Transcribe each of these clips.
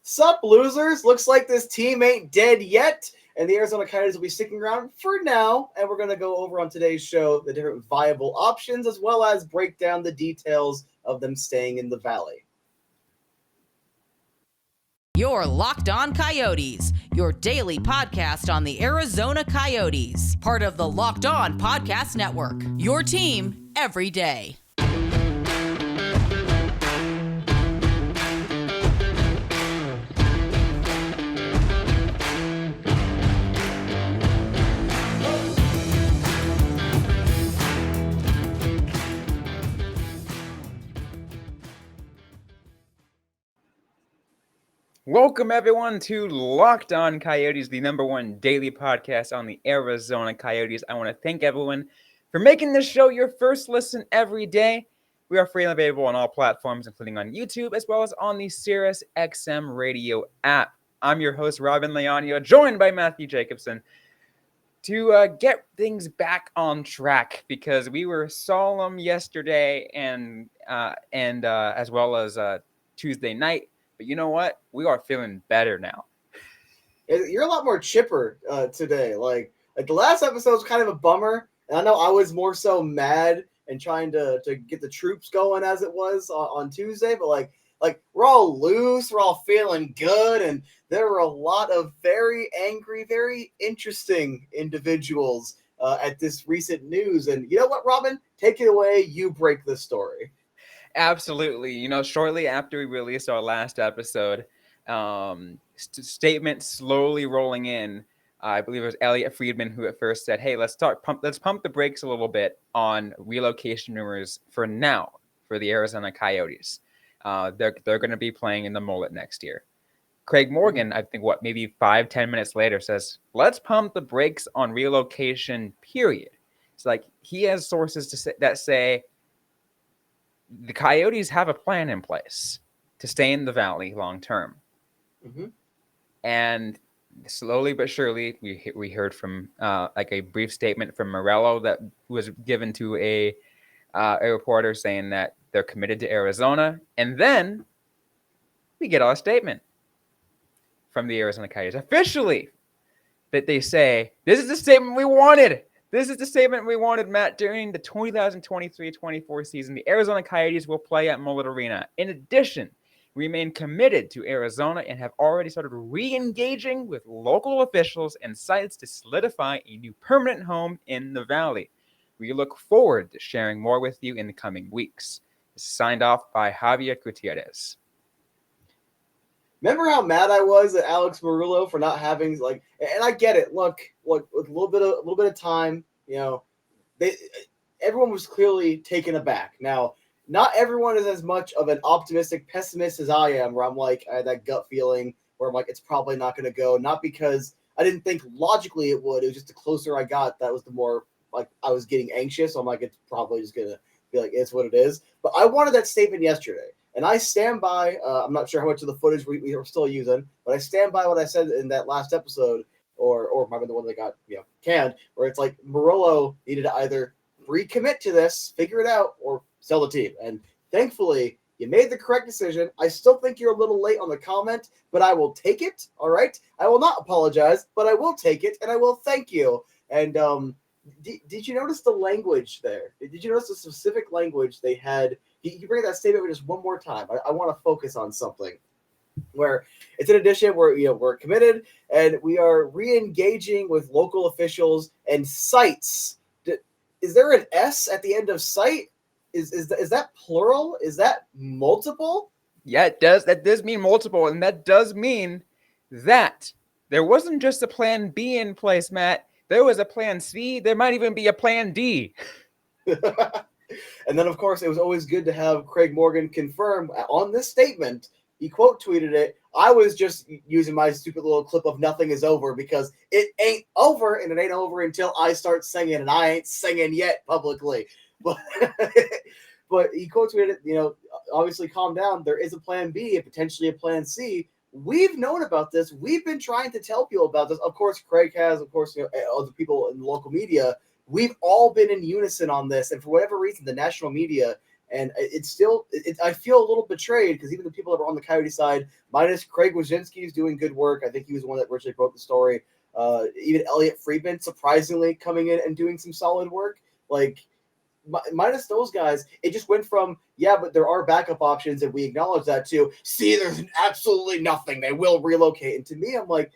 Sup, losers? Looks like this team ain't dead yet, and the Arizona Coyotes will be sticking around for now. And we're going to go over on today's show the different viable options, as well as break down the details of them staying in the Valley. You're Locked On Coyotes, your daily podcast on the Arizona Coyotes, part of the Locked On Podcast Network, your team every day. Welcome, everyone, to Locked On Coyotes, the number one daily podcast on the Arizona Coyotes. I want to thank everyone for making this show your first listen every day. We are free and available on all platforms, including on YouTube, as well as on the Sirius XM radio app. I'm your host, Robin Leonio, joined by Matthew Jacobson, to get things back on track, because we were solemn yesterday and as well as Tuesday night. But you know what? We are feeling better now. You're a lot more chipper today. Like the last episode was kind of a bummer. And I know I was more so mad and trying to get the troops going as it was on Tuesday. But like we're all loose. We're all feeling good. And there were a lot of very angry, very interesting individuals at this recent news. And you know what, Robin? Take it away. You break this story. Absolutely. You know, shortly after we released our last episode, statements slowly rolling in. I believe it was Elliot Friedman who at first said, "Hey, let's pump the brakes a little bit on relocation rumors for now for the Arizona Coyotes. They're going to be playing in the Mullet next year." Craig Morgan, I think, maybe 5-10 minutes later, says, "Let's pump the brakes on relocation, period." It's like he has sources that say the Coyotes have a plan in place to stay in the Valley long term. Mm-hmm. And slowly but surely, we heard from like a brief statement from Morello that was given to a reporter saying that they're committed to Arizona. And then we get our statement from the Arizona Coyotes officially that they say, "This is the statement we wanted. This is the statement we wanted, Matt. During the 2023-24 season, the Arizona Coyotes will play at Mullet Arena. In addition, we remain committed to Arizona and have already started re-engaging with local officials and sites to solidify a new permanent home in the Valley. We look forward to sharing more with you in the coming weeks." This is signed off by Javier Gutierrez. Remember how mad I was at Alex Murillo for not having and I get it. Look, with a little bit of time, you know, everyone was clearly taken aback. Now, not everyone is as much of an optimistic pessimist as I am, where I'm like, I had that gut feeling where I'm like, it's probably not going to go. Not because I didn't think logically it would. It was just the closer I got, that was the more like I was getting anxious. So I'm like, it's probably just going to be like, it's what it is. But I wanted that statement yesterday. And I stand by, I'm not sure how much of the footage we are still using, but I stand by what I said in that last episode, or maybe the one that got canned, where it's like Murillo needed to either recommit to this, figure it out, or sell the team. And thankfully, you made the correct decision. I still think you're a little late on the comment, but I will take it, all right? I will not apologize, but I will take it, and I will thank you. And did you notice the language there? Did you notice the specific language they had? You bring that statement just one more time. I want to focus on something where it's an addition where we're committed and we are re-engaging with local officials and sites. Is there an S at the end of site? Is that plural? Is that multiple? Yeah, it does. That does mean multiple, and that does mean that there wasn't just a plan B in place, Matt. There was a plan C. There might even be a plan D. And then, of course, it was always good to have Craig Morgan confirm on this statement. He quote tweeted it. I was just using my stupid little clip of "nothing is over" because it ain't over, and it ain't over until I start singing, and I ain't singing yet publicly. But but he quote tweeted it. Obviously, calm down. There is a plan B and potentially a plan C. We've known about this. We've been trying to tell people about this. Of course, Craig has. Of course, other people in the local media. We've all been in unison on this, and for whatever reason, the national media And it's still, I feel a little betrayed because even the people that were on the Coyote side, minus Craig Wazinski, is doing good work. I think he was the one that originally wrote the story. Even Elliot Friedman, surprisingly, coming in and doing some solid work. Like, minus those guys, it just went from, yeah, but there are backup options, and we acknowledge that too. See, there's absolutely nothing. They will relocate. And to me, I'm like,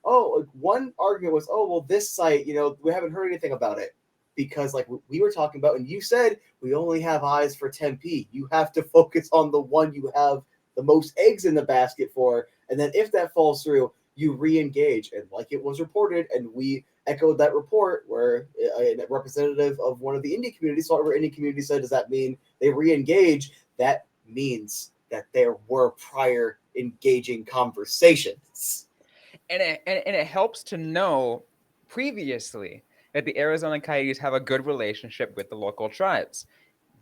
oh, one argument was, oh, well, this site, we haven't heard anything about it. Because, like we were talking about, and you said, we only have eyes for Tempe. You have to focus on the one you have the most eggs in the basket for. And then if that falls through, you re-engage. And like it was reported, and we echoed that report where a representative of one of the indie communities, so whatever indie community said, does that mean they re-engage? That means that there were prior engaging conversations. And it helps to know previously that the Arizona Coyotes have a good relationship with the local tribes.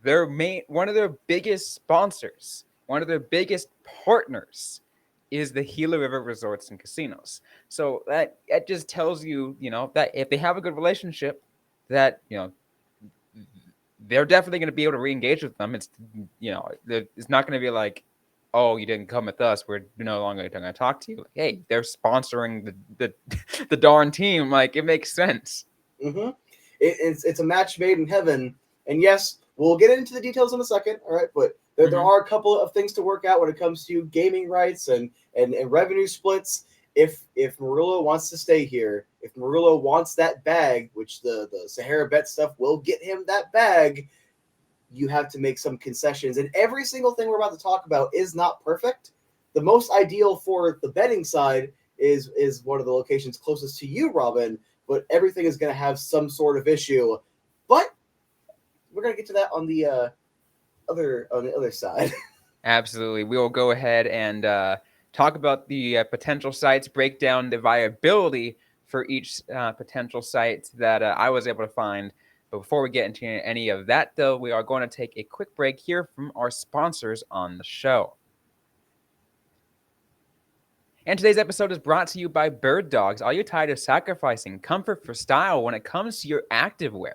One of their biggest sponsors, one of their biggest partners is the Gila River Resorts and Casinos. So that just tells you, that if they have a good relationship, that, they're definitely going to be able to re-engage with them. It's, it's not going to be like, oh, you didn't come with us, we're no longer going to talk to you. Like, hey, they're sponsoring the darn team. Like, it makes sense. Mm-hmm. It's a match made in heaven. And yes, we'll get into the details in a second, all right? But there are a couple of things to work out when it comes to gaming rights and revenue splits. If Murillo wants to stay here, if Murillo wants that bag, which the Sahara Bet stuff will get him that bag, you have to make some concessions. And every single thing we're about to talk about is not perfect. The most ideal for the betting side is one of the locations closest to you, Robin, but everything is going to have some sort of issue. But we're going to get to that on the other side. Absolutely. We will go ahead and talk about the potential sites, break down the viability for each potential site that I was able to find. But before we get into any of that, though, we are going to take a quick break here from our sponsors on the show. And today's episode is brought to you by Bird Dogs. Are you tired of sacrificing comfort for style when it comes to your activewear?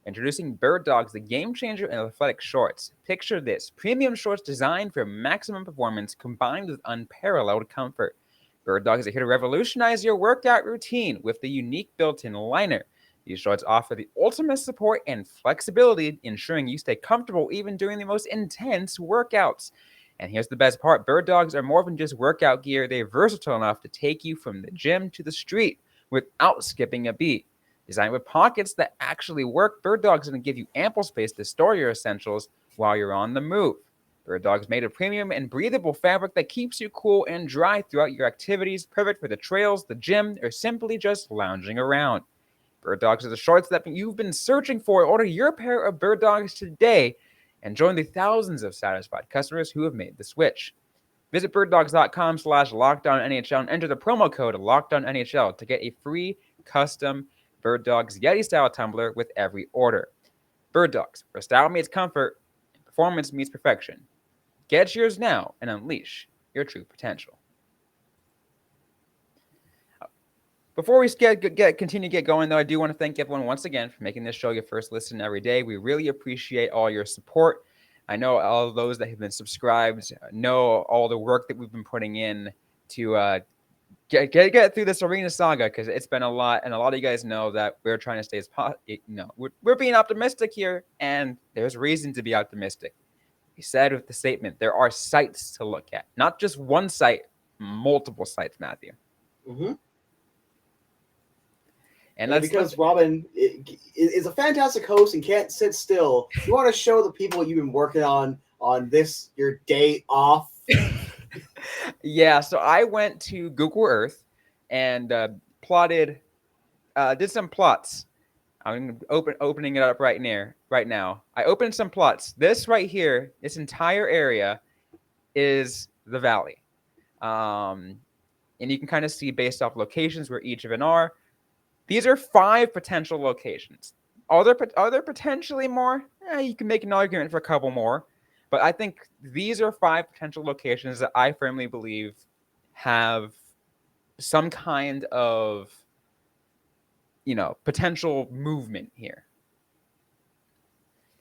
Introducing Bird Dogs, the game changer in athletic shorts. Picture this: premium shorts designed for maximum performance combined with unparalleled comfort. Bird Dogs are here to revolutionize your workout routine with the unique built-in liner. These shorts offer the ultimate support and flexibility, ensuring you stay comfortable even during the most intense workouts. And here's the best part: Bird Dogs are more than just workout gear. They're versatile enough to take you from the gym to the street without skipping a beat. Designed with pockets that actually work, Bird Dogs is going to give you ample space to store your essentials while you're on the move. Bird Dogs made of premium and breathable fabric that keeps you cool and dry throughout your activities, perfect for the trails, the gym, or simply just lounging around. Bird Dogs are the shorts that you've been searching for. Order your pair of Bird Dogs today and join the thousands of satisfied customers who have made the switch. Visit birddogs.com/LockedOnNHL and enter the promo code LockedOnNHL to get a free custom Bird Dogs Yeti-style tumbler with every order. Bird Dogs, where style meets comfort and performance meets perfection. Get yours now and unleash your true potential. Before we continue to get going, though, I do want to thank everyone once again for making this show your first listen every day. We really appreciate all your support. I know all those that have been subscribed know all the work that we've been putting in to get through this arena saga, because it's been a lot, and a lot of you guys know that we're trying to stay as we're being optimistic here, and there's reason to be optimistic. We said with the statement, there are sites to look at, not just one site, multiple sites, Matthew. Mm-hmm. And because Robin is a fantastic host and can't sit still, you want to show the people you've been working on this, your day off. Yeah, so I went to Google Earth and did some plots. I'm opening it up right now. I opened some plots. This right here, this entire area is the valley. And you can kind of see based off locations where each of them are. These are 5 potential locations. Are there potentially more? You can make an argument for a couple more. But I think these are 5 potential locations that I firmly believe have some kind of, potential movement here.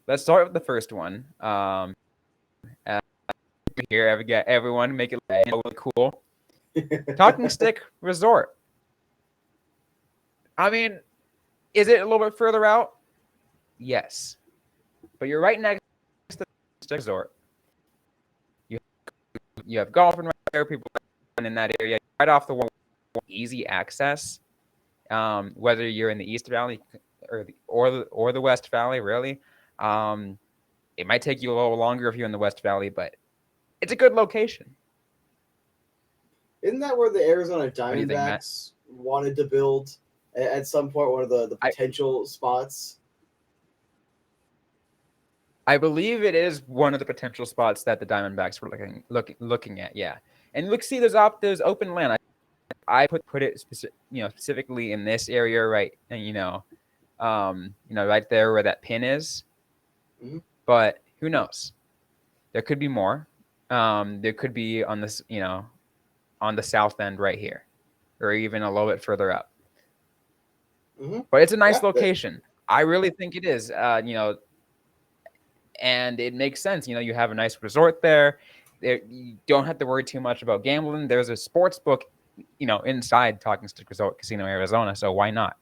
let's start with the first one. Uh, here, everyone make it really cool. Talking Stick Resort. I mean, is it a little bit further out? Yes, but you're right next to the Stick Resort. You have golfing right there. People in that area, right off the wall, easy access. Whether you're in the East Valley or the West Valley, really, it might take you a little longer if you're in the West Valley, but it's a good location. Isn't that where the Arizona do you think, Matt? Diamondbacks wanted to build at some point? One of the potential spots. I believe it is one of the potential spots that the Diamondbacks were looking at. Yeah, and look, see, there's open land. I put it specifically in this area, right? And right there where that pin is. Mm-hmm. But who knows? There could be more. There could be on this, on the south end right here, or even a little bit further up. Mm-hmm. But it's a nice location. I really think it is. And it makes sense. You have a nice resort there. You don't have to worry too much about gambling. There's a sports book, inside Talking Stick Resort Casino Arizona. So why not?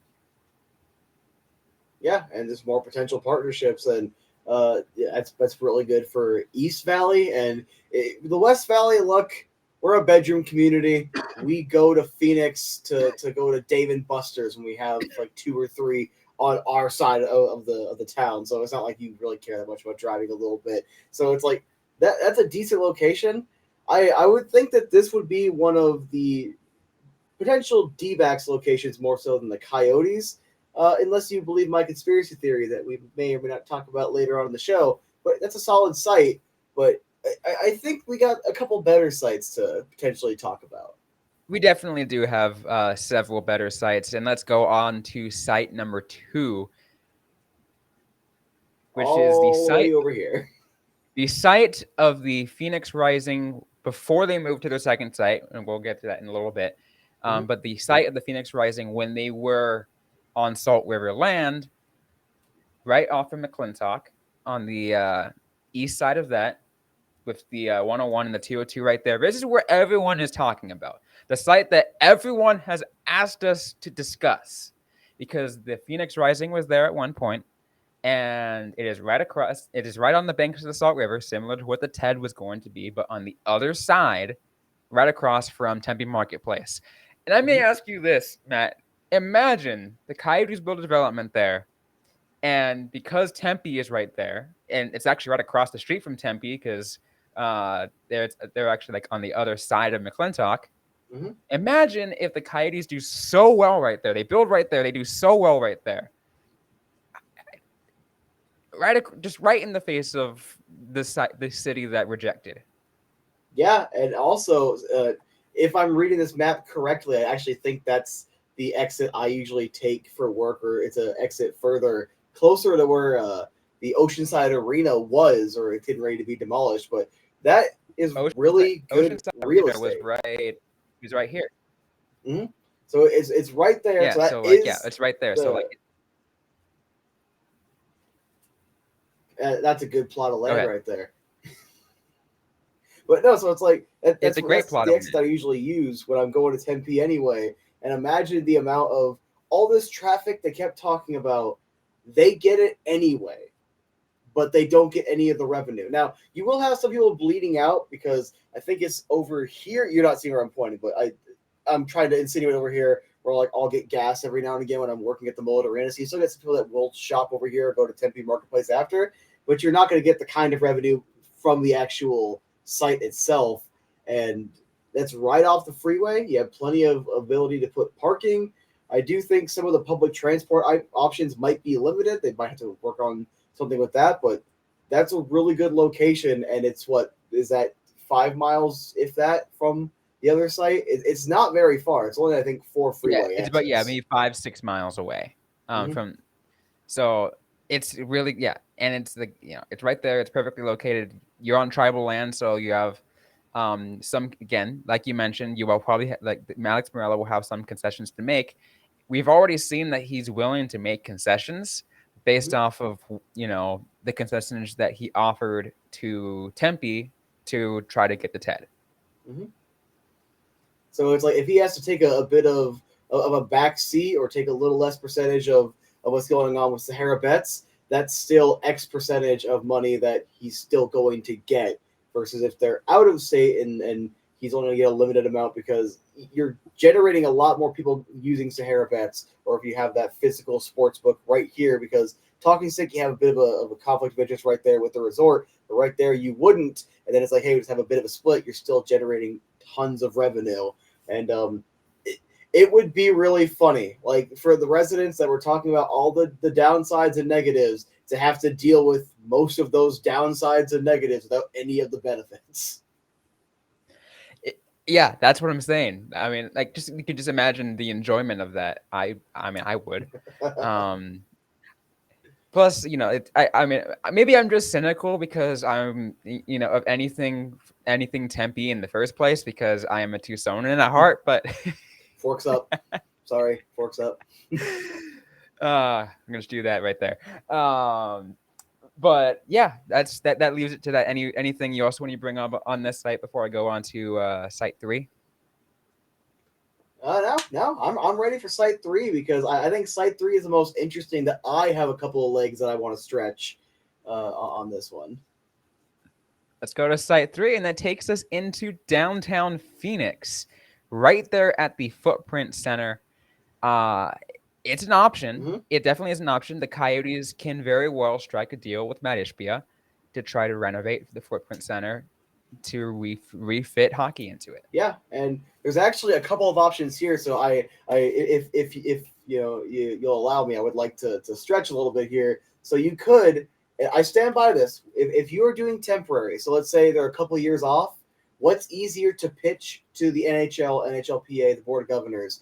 Yeah, and there's more potential partnerships, and that's really good for East Valley and the West Valley. Look, we're a bedroom community. We go to Phoenix to go to Dave & Buster's when we have like 2 or 3 on our side of the town. So it's not like you really care that much about driving a little bit. So it's like that's a decent location. I would think that this would be one of the potential D-backs locations more so than the Coyotes, unless you believe my conspiracy theory that we may or may not talk about later on in the show. But that's a solid site. But I think we got a couple better sites to potentially talk about. We definitely do have several better sites, and let's go on to site number 2, which is the site over here. The site of the Phoenix Rising before they moved to their second site, and we'll get to that in a little bit. But the site of the Phoenix Rising when they were on Salt River land, right off of McClintock, on the east side of that, with the 101 and the 202 right there. This is where everyone is talking about. The site that everyone has asked us to discuss, because the Phoenix Rising was there at one point, and it is right across. It is right on the banks of the Salt River, similar to what the TED was going to be, but on the other side, right across from Tempe Marketplace. And I may ask you this, Matt. Imagine the Coyotes build a development there, and because Tempe is right there, and it's actually right across the street from Tempe, because they're actually like on the other side of McClintock. Mm-hmm. Imagine if the Coyotes do so well right there. They build right there. They do so well right there. Just right in the face of the city that rejected. Yeah, and also, if I'm reading this map correctly, I actually think that's the exit I usually take for work, or it's an exit further closer to where the Oceanside Arena was, or it's getting ready to be demolished. But that is really good real estate. Was right here. Mm-hmm. So it's right there. Yeah, so it's right there. So that's a good plot of land right there. But no, so it's like it's a great plot. The exit I usually use when I'm going to Tempe anyway. And imagine the amount of all this traffic they kept talking about. They get it anyway, but they don't get any of the revenue. Now, you will have some people bleeding out, because I think it's over here. You're not seeing where I'm pointing, but I'm trying to insinuate over here where like I'll get gas every now and again when I'm working at the Mullet Arena. So you still get some people that will shop over here or go to Tempe Marketplace after, but you're not going to get the kind of revenue from the actual site itself. And that's right off the freeway. You have plenty of ability to put parking. I do think some of the public transport options might be limited. They might have to work on something with that, but that's a really good location. And it's 5 miles, if that, from the other site? It's not very far. It's only, I think, 4 freeway. It's about maybe 5-6 miles away from. So it's really and it's it's right there. It's perfectly located. You're on tribal land, so you have some, again, like you mentioned, you will probably Alex Meruelo will have some concessions to make. We've already seen that he's willing to make concessions, based off of, the concessions that he offered to Tempe to try to get the TED. Mm-hmm. So it's like if he has to take a bit of a back seat or take a little less percentage of what's going on with Sahara Bets, that's still X percentage of money that he's still going to get, versus if they're out of state and he's only going to get a limited amount, because you're generating a lot more people using Sahara Bets, or if you have that physical sports book right here, because Talking Stick, you have a bit of a conflict of interest right there with the resort, but right there you wouldn't, and then it's like, hey, we just have a bit of a split, you're still generating tons of revenue. And it would be really funny, like for the residents that were talking about all the downsides and negatives, to have to deal with most of those downsides and negatives without any of the benefits. Yeah, that's what I'm saying. I mean, like, you could just imagine the enjoyment of that. I mean, I would. Plus, I mean, maybe I'm just cynical because I'm, of anything Tempe in the first place, because I am a Tucsonan at heart. But Forks up. Sorry, forks up. I'm gonna just do that right there. But yeah, that leaves it to that. Anything you also want to bring up on this site before I go on to site 3? No, I'm ready for site 3, because I think site 3 is the most interesting. That I have a couple of legs that I want to stretch on this one. Let's go to site 3, and that takes us into downtown Phoenix, right there at the Footprint Center. It's an option. Mm-hmm. It definitely is an option. The Coyotes can very well strike a deal with Matt Ishbia to try to renovate the Footprint Center to refit hockey into it. Yeah, and there's actually a couple of options here. So if you'll allow me, I would like to stretch a little bit here. So you could, I stand by this. If you are doing temporary, so let's say they're a couple of years off, what's easier to pitch to the NHL, NHLPA, the Board of Governors?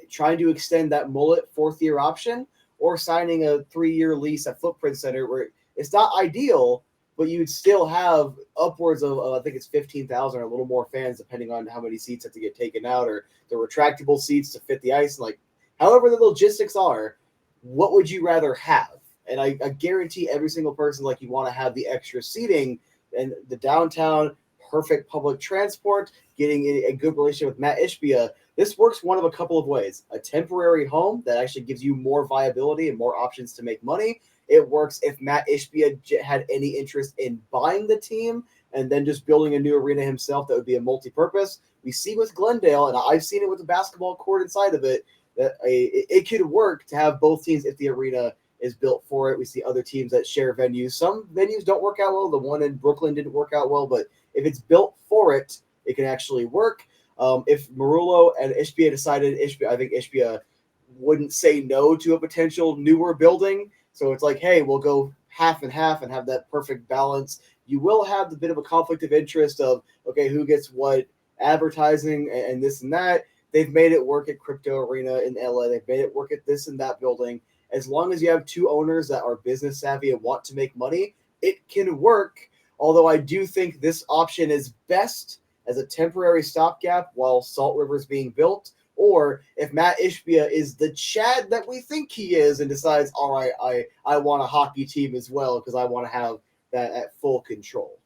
Trying to extend that mullet 4th-year option, or signing a 3-year lease at Footprint Center, where it's not ideal, but you'd still have upwards of, I think it's 15,000 or a little more fans, depending on how many seats have to get taken out, or the retractable seats to fit the ice. Like, however the logistics are, what would you rather have? And I guarantee every single person, like, you want to have the extra seating and the downtown, perfect public transport, getting a good relationship with Matt Ishbia. This works one of a couple of ways. A temporary home that actually gives you more viability and more options to make money. It works if Matt Ishbia had any interest in buying the team and then just building a new arena himself. That would be a multi-purpose. We see with Glendale, and I've seen it with the basketball court inside of it, that it could work to have both teams if the arena is built for it. We see other teams that share venues. Some venues don't work out well. The one in Brooklyn didn't work out well, but if it's built for it, it can actually work. If Marullo and Ishbia decided, I think Ishbia wouldn't say no to a potential newer building. So it's like, hey, we'll go half and half and have that perfect balance. You will have the bit of a conflict of interest of, okay, who gets what advertising and this and that. They've made it work at Crypto Arena in LA. They've made it work at this and that building. As long as you have two owners that are business savvy and want to make money, it can work. Although I do think this option is best as a temporary stopgap while Salt River is being built, or if Matt Ishbia is the Chad that we think he is and decides, all right, I want a hockey team as well because I want to have that at full control.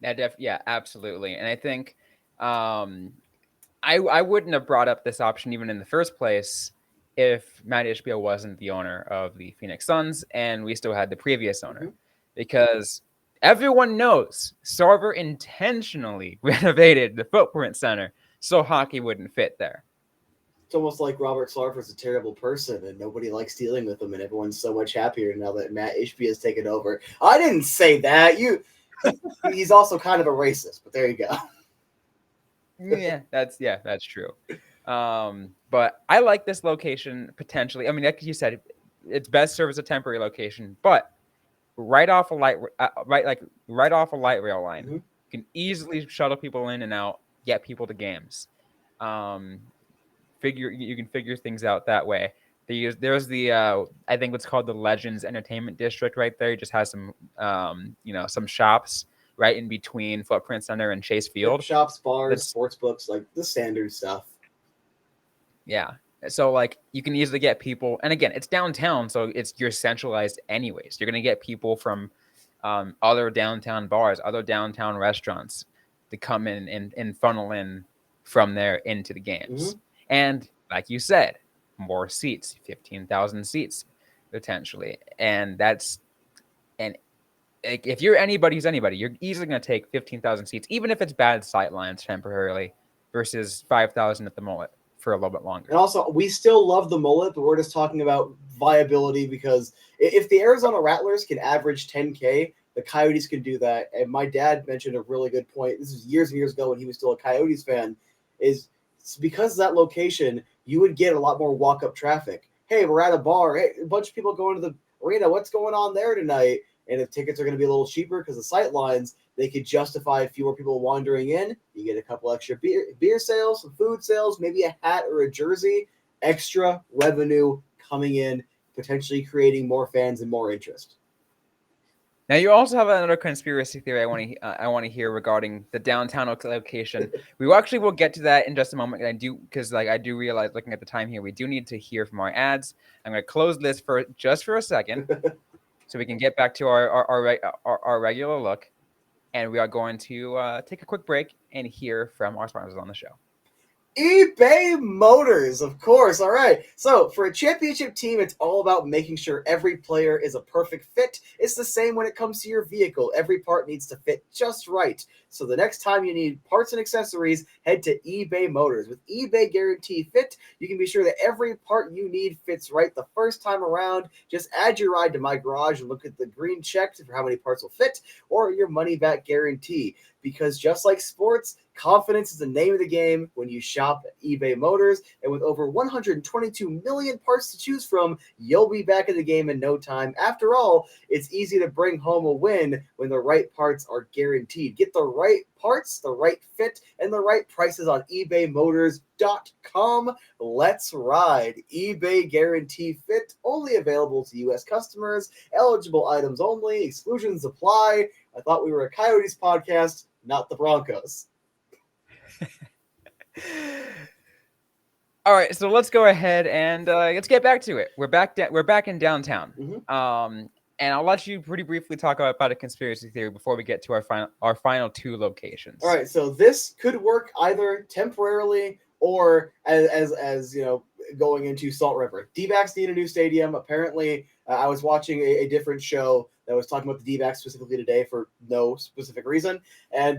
Yeah, absolutely. And I think I wouldn't have brought up this option even in the first place if Matt Ishbia wasn't the owner of the Phoenix Suns and we still had the previous owner, because everyone knows Sarver intentionally renovated the Footprint Center so hockey wouldn't fit there. It's almost like Robert Sarver's a terrible person and nobody likes dealing with him, and everyone's so much happier now that Matt Ishbia has taken over. I didn't say that. He's also kind of a racist, but there you go. That's true. But I like this location potentially. I mean, like you said, it's best served as a temporary location, but right off a light rail line, you can easily shuttle people in and out, get people to games. You can figure things out that way. There's the I think what's called the Legends Entertainment District right there. It just has some some shops right in between Footprint Center and Chase Field. Shops, bars, sports books, like the standard stuff. Yeah. So like you can easily get people, and again, it's downtown, so you're centralized anyways. You're gonna get people from other downtown bars, other downtown restaurants to come in and funnel in from there into the games. And like you said, more seats, 15,000 seats potentially, and if you're anybody's anybody, you're easily going to take 15,000 seats, even if it's bad sight lines temporarily, versus 5,000 at the Mullet for a little bit longer. And also, we still love the Mullet, but we're just talking about viability, because if the Arizona Rattlers can average 10K, the Coyotes can do that. And my dad mentioned a really good point. This was years and years ago when he was still a Coyotes fan, is because of that location, you would get a lot more walk-up traffic. Hey, we're at a bar. Hey, a bunch of people going to the arena. What's going on there tonight? And if tickets are going to be a little cheaper because of sight lines, they could justify fewer people wandering in. You get a couple extra beer sales, some food sales, maybe a hat or a jersey, extra revenue coming in, potentially creating more fans and more interest. Now, you also have another conspiracy theory I want to hear regarding the downtown location. We actually will get to that in just a moment. I do realize, looking at the time here, we do need to hear from our ads. I'm going to close this for a second, so we can get back to our regular look, and we are going to take a quick break and hear from our sponsors on the show. eBay Motors, of course. All right. So for a championship team, it's all about making sure every player is a perfect fit. It's the same when it comes to your vehicle. Every part needs to fit just right. So the next time you need parts and accessories, head to eBay Motors. With eBay Guarantee Fit, you can be sure that every part you need fits right the first time around. Just add your ride to My Garage and look at the green check for how many parts will fit, or your money-back guarantee. Because just like sports, confidence is the name of the game when you shop at eBay Motors. And with over 122 million parts to choose from, you'll be back in the game in no time. After all, it's easy to bring home a win when the right parts are guaranteed. Get the right parts, the right fit, and the right prices on ebaymotors.com. Let's ride. eBay Guarantee Fit, only available to U.S. customers. Eligible items only. Exclusions apply. I thought we were a Coyotes podcast, not the Broncos. All right, so let's go ahead and let's get back to it. We're back in downtown. And I'll let you pretty briefly talk about a conspiracy theory before we get to our final two locations. All right, so this could work either temporarily or as you know, going into Salt River. D-backs need a new stadium. Apparently, I was watching a different show that was talking about the D-backs specifically today for no specific reason, and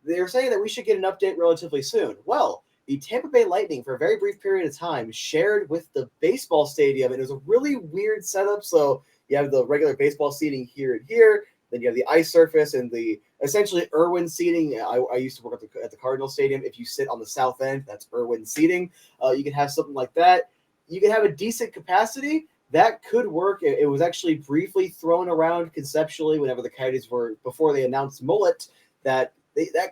they were saying that we should get an update relatively soon. Well, the Tampa Bay Lightning, for a very brief period of time, shared with the baseball stadium, and it was a really weird setup. So you have the regular baseball seating here and here, then you have the ice surface and the essentially Irwin seating. I used to work at the Cardinal Stadium. If you sit on the south end, that's Irwin seating. You can have something like that. You can have a decent capacity. That could work. It was actually briefly thrown around conceptually whenever the Coyotes were, before they announced Mullet, that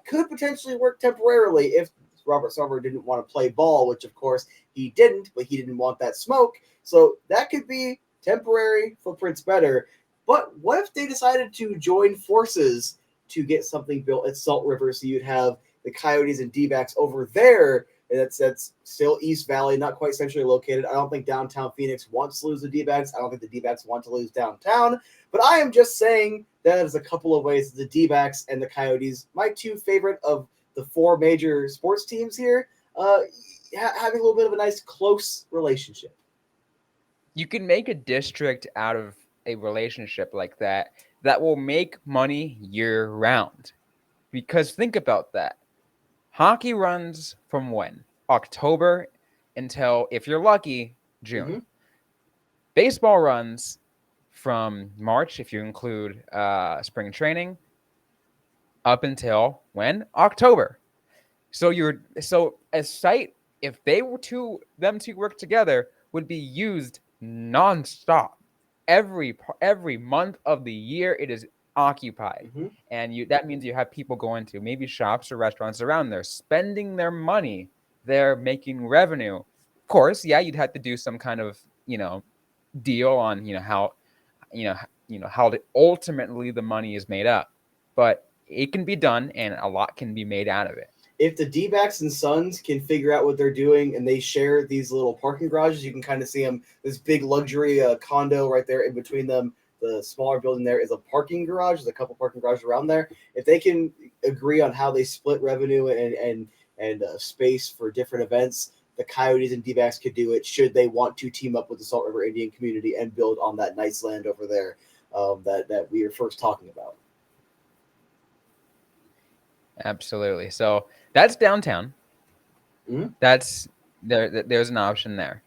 could potentially work temporarily if Robert Sarver didn't want to play ball, which of course he didn't, but he didn't want that smoke. So that could be temporary, footprints better. But what if they decided to join forces to get something built at Salt River, so you'd have the Coyotes and D-backs over there, and that's still East Valley, not quite centrally located. I don't think downtown Phoenix wants to lose the D-backs. I don't think the D-backs want to lose downtown. But I am just saying that is a couple of ways the D-backs and the Coyotes, my two favorite of the four major sports teams here, having a little bit of a nice close relationship. You can make a district out of a relationship like that will make money year round. Because think about that. Hockey runs from when? October until, if you're lucky, June. Baseball runs from March, if you include spring training, up until when? October. So a site, if them two work together, would be used nonstop. Every month of the year, it is occupied, and that means you have people going to maybe shops or restaurants around there, spending their money. They're making revenue. Of course, yeah, you'd have to do some kind of deal on how ultimately the money is made up, but it can be done, and a lot can be made out of it. if the D-backs and Suns can figure out what they're doing and they share these little parking garages, you can kind of see them, this big luxury condo right there in between them. The smaller building there is a parking garage. There's a couple parking garages around there. If they can agree on how they split revenue and space for different events, the Coyotes and D-backs could do it should they want to team up with the Salt River Indian community and build on that nice land over there that we were first talking about. Absolutely. So that's downtown. Mhm. That's there's an option there.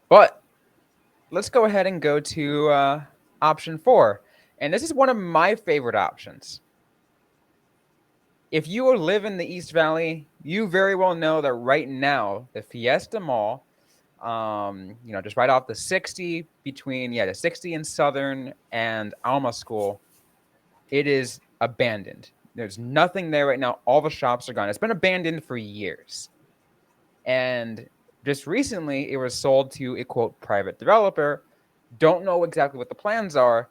But let's go ahead and go to option 4. And this is one of my favorite options. If you live in the East Valley, you very well know that right now the Fiesta Mall, just right off the 60 between the 60 in Southern and Alma School, it is abandoned. There's nothing there right now. All the shops are gone. It's been abandoned for years. And just recently, it was sold to a, quote, private developer. Don't know exactly what the plans are.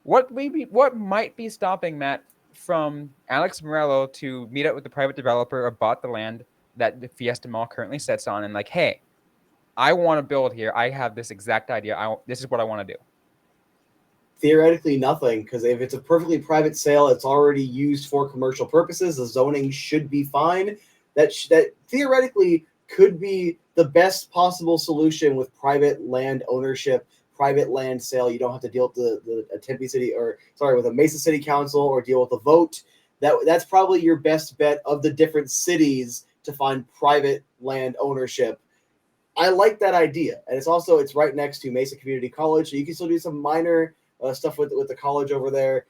What might be stopping Matt from Alex Morello to meet up with the private developer or bought the land that the Fiesta Mall currently sits on and like, hey, I want to build here. I have this exact idea. This is what I want to do. Theoretically, nothing, because if it's a perfectly private sale, it's already used for commercial purposes. The zoning should be fine. That theoretically could be the best possible solution with private land ownership, private land sale. You don't have to deal with the Tempe City with a Mesa City Council or deal with a vote. That's probably your best bet of the different cities to find private land ownership. I like that idea, and it's right next to Mesa Community College, so you can still do some minor stuff with the college over there.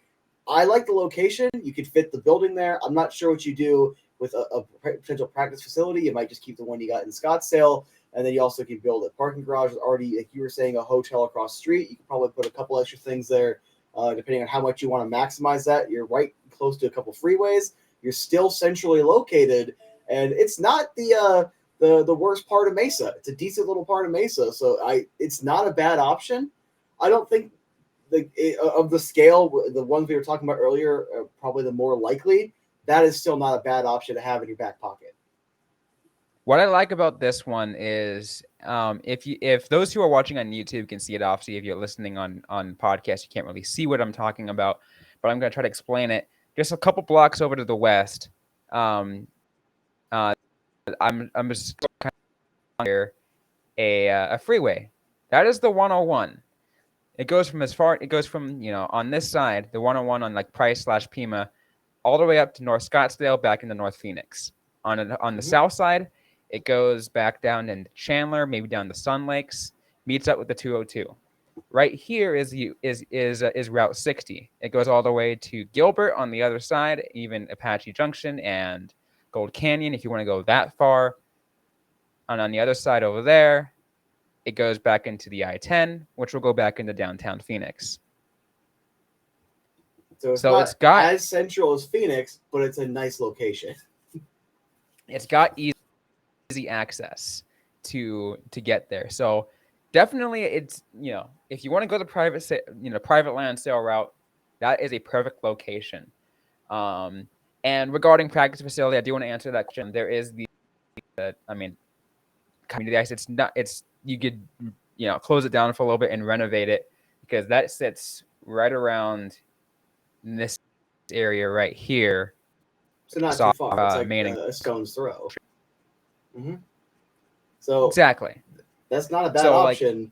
I like the location. You could fit the building there. I'm not sure what you do with a potential practice facility. You might just keep the one you got in Scottsdale, and then you also can build a parking garage. Already, like you were saying, a hotel across the street. You could probably put a couple extra things there, depending on how much you want to maximize that. You're right close to a couple freeways. You're still centrally located, and it's not the worst part of Mesa. It's a decent little part of Mesa, so it's not a bad option. I don't think of the scale, the ones we were talking about earlier are probably the more likely. That is still not a bad option to have in your back pocket. What I like about this one is if those who are watching on YouTube can see it, obviously if you're listening on podcast, you can't really see what I'm talking about, but I'm going to try to explain it. Just a couple blocks over to the west, I'm just kind of here a freeway. That is the 101. It goes from on this side, the 101 on like Price/Pima, all the way up to North Scottsdale, back into North Phoenix. On the south side, it goes back down into Chandler, maybe down to Sun Lakes, meets up with the 202. Right here is Route 60. It goes all the way to Gilbert on the other side, even Apache Junction and Gold Canyon if you want to go that far. And on the other side over there, it goes back into the I-10, which will go back into downtown Phoenix. So it's got as central as Phoenix, but it's a nice location. It's got easy access to get there. So definitely, it's if you want to go the private land sale route, that is a perfect location. And regarding practice facility, I do want to answer that question. There is community ice. You could close it down for a little bit and renovate it, because that sits right around this area right here. So not too far. It's like a stone's throw. Mm-hmm. So exactly, that's not a bad option.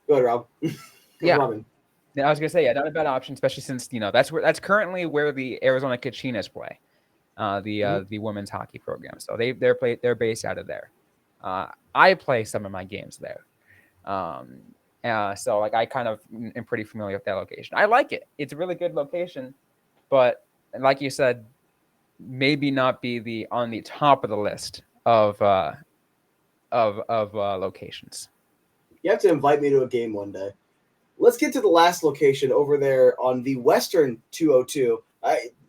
Go ahead, Rob. Yeah. Robin. I was gonna say, not a bad option, especially since that's currently where the Arizona Kachinas play, the women's hockey program. So they're based out of there. I play some of my games there. So I kind of am pretty familiar with that location. I like it. It's a really good location, but like you said, maybe not be on the top of the list of locations. You have to invite me to a game one day. Let's get to the last location over there on the western 202.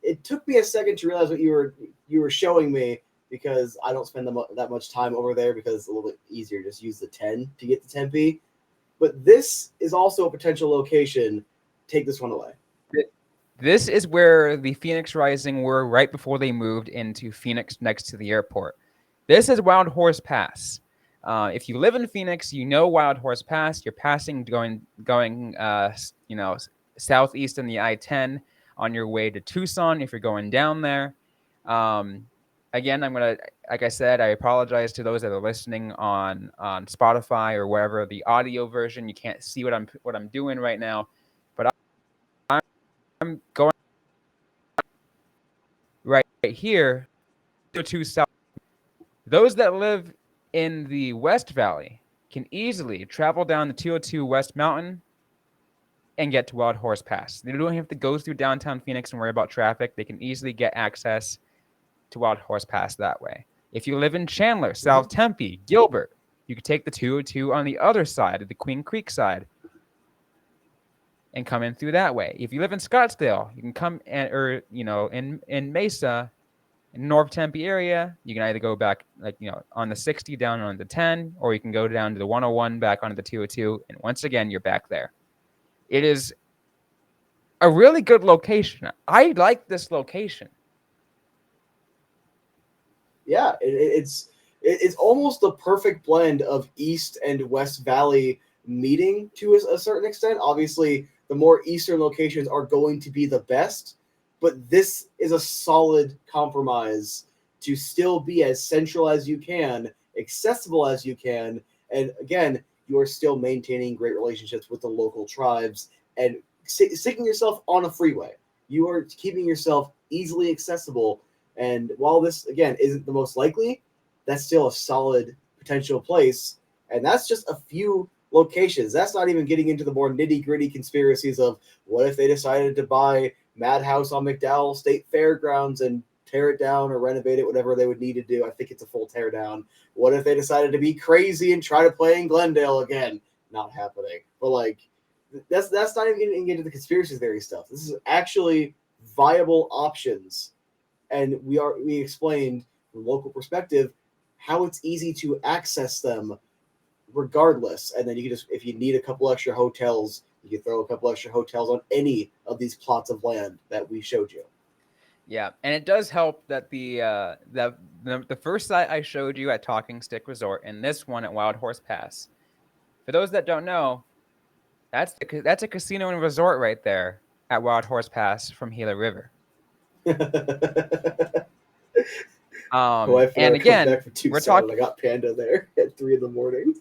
It took me a second to realize what you were showing me, because I don't spend that much time over there, because it's a little bit easier to just use the 10 to get to Tempe. But this is also a potential location. Take this one away. This is where the Phoenix Rising were right before they moved into Phoenix next to the airport. This is Wild Horse Pass. If you live in Phoenix, you know Wild Horse Pass. You're passing going southeast on the I-10 on your way to Tucson if you're going down there. Again, like I said, I apologize to those that are listening on Spotify or wherever the audio version. You can't see what I'm doing right now, but I'm going right here to south. Those that live in the West Valley can easily travel down the 202 West Mountain and get to Wild Horse Pass. They don't have to go through downtown Phoenix and worry about traffic. They can easily get access to Wild Horse Pass that way. If you live in Chandler, South Tempe, Gilbert, you can take the 202 on the other side, the Queen Creek side, and come in through that way. If you live in Scottsdale, you can come in Mesa, in North Tempe area, you can either go back on the 60 down on the 10, or you can go down to the 101 back onto the 202, and once again you're back there. It is a really good location. I like this location. Yeah, it's almost the perfect blend of East and West Valley meeting to a certain extent. Obviously, the more eastern locations are going to be the best, but this is a solid compromise to still be as central as you can, accessible as you can, and again, you are still maintaining great relationships with the local tribes and sticking yourself on a freeway. You are keeping yourself easily accessible. And while this, again, isn't the most likely, that's still a solid potential place. And that's just a few locations. That's not even getting into the more nitty-gritty conspiracies of what if they decided to buy Madhouse on McDowell State Fairgrounds and tear it down or renovate it, whatever they would need to do. I think it's a full tear down. What if they decided to be crazy and try to play in Glendale again? Not happening. But that's not even getting into the conspiracy theory stuff. This is actually viable options. And we explained from a local perspective how it's easy to access them regardless. And then you can just, if you need a couple extra hotels, you can throw a couple extra hotels on any of these plots of land that we showed you. Yeah, and it does help that the first site I showed you at Talking Stick Resort and this one at Wild Horse Pass. For those that don't know, that's a casino and resort right there at Wild Horse Pass from Gila River. And again, we're talking. I got Panda there at 3 a.m.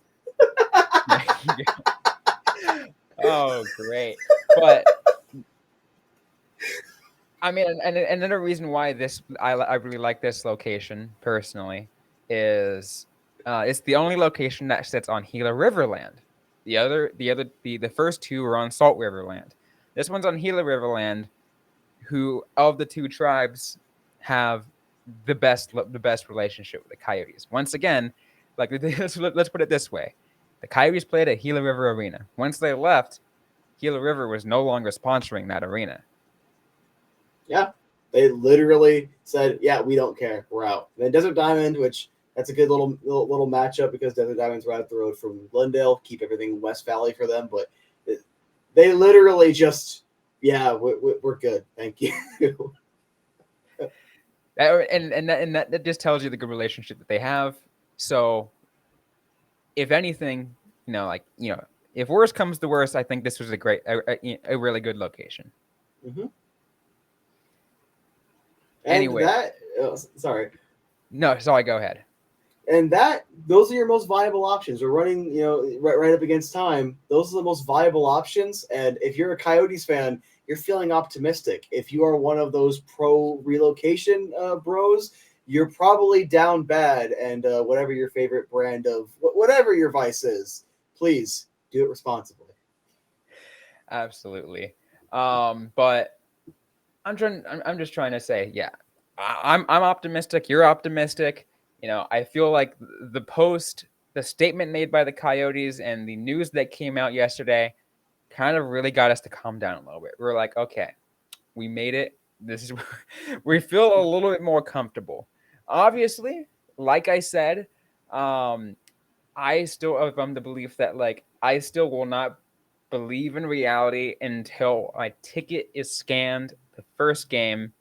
Oh, great! But I mean, and another reason why I really like this location personally is it's the only location that sits on Gila River land. The first two are on Salt River land. This one's on Gila River land. Who of the two tribes have the best relationship with the Coyotes? Once again, let's put it this way: the Coyotes played at Gila River Arena. Once they left, Gila River was no longer sponsoring that arena. Yeah, they literally said, "Yeah, we don't care, we're out." And then Desert Diamond, which that's a good little matchup because Desert Diamond's right up the road from Glendale. Keep everything West Valley for them, but they literally just. Yeah, we're good. Thank you. That just tells you the good relationship that they have. So, if anything, if worst comes to worst, I think this was a really good location. Mm-hmm. Anyway, sorry. No, sorry. Go ahead. And those are your most viable options. We're running, right up against time. Those are the most viable options. And if you're a Coyotes fan, you're feeling optimistic. If you are one of those pro relocation bros, you're probably down bad. And whatever your favorite brand of whatever your vice is, please do it responsibly. Absolutely. But I'm just trying to say, yeah, I'm optimistic. You're optimistic. I feel like the statement made by the Coyotes and the news that came out yesterday kind of really got us to calm down a little bit. We're like, okay, we made it. We feel a little bit more comfortable. Obviously, like I said, I still am of the belief that I still will not believe in reality until my ticket is scanned the first game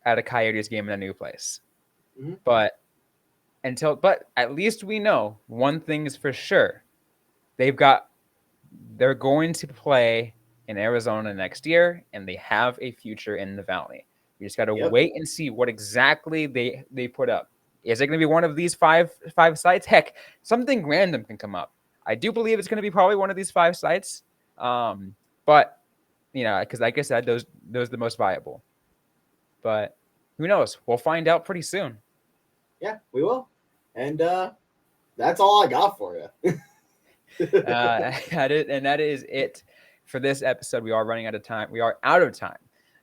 at a Coyotes game in a new place. Mhm. But at least we know one thing is for sure. They're going to play in Arizona next year, and they have a future in the Valley. We just got to Yep. wait and see what exactly they put up. Is it going to be one of these five sites? Heck, something random can come up. I do believe it's going to be probably one of these 5 sites. But because like I said, those are the most viable. But who knows? We'll find out pretty soon. Yeah, we will. And that's all I got for you. That is it for this episode. We are running out of time. We are out of time.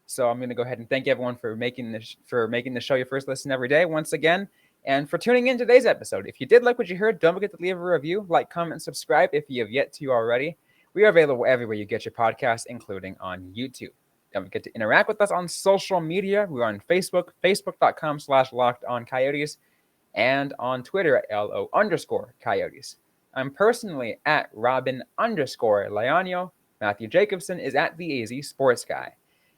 So I'm going to go ahead and thank everyone for making the show your first listen every day once again, and for tuning in today's episode. If you did like what you heard, don't forget to leave a review, like, comment, subscribe if you have yet to already. We are available everywhere you get your podcasts, including on YouTube. Don't forget to interact with us on social media. We're on Facebook, facebook.com/LockedOnCoyotes, and on Twitter at LO_Coyotes. I'm personally at Robin_Leonio. Matthew Jacobson is at the AZ Sports Guy.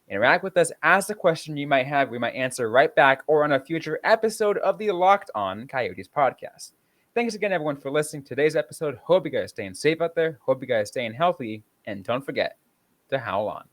Interact with us, ask a question you might have. We might answer right back or on a future episode of the Locked On Coyotes podcast. Thanks again, everyone, for listening to today's episode. Hope you guys are staying safe out there. Hope you guys are staying healthy. And don't forget to howl on.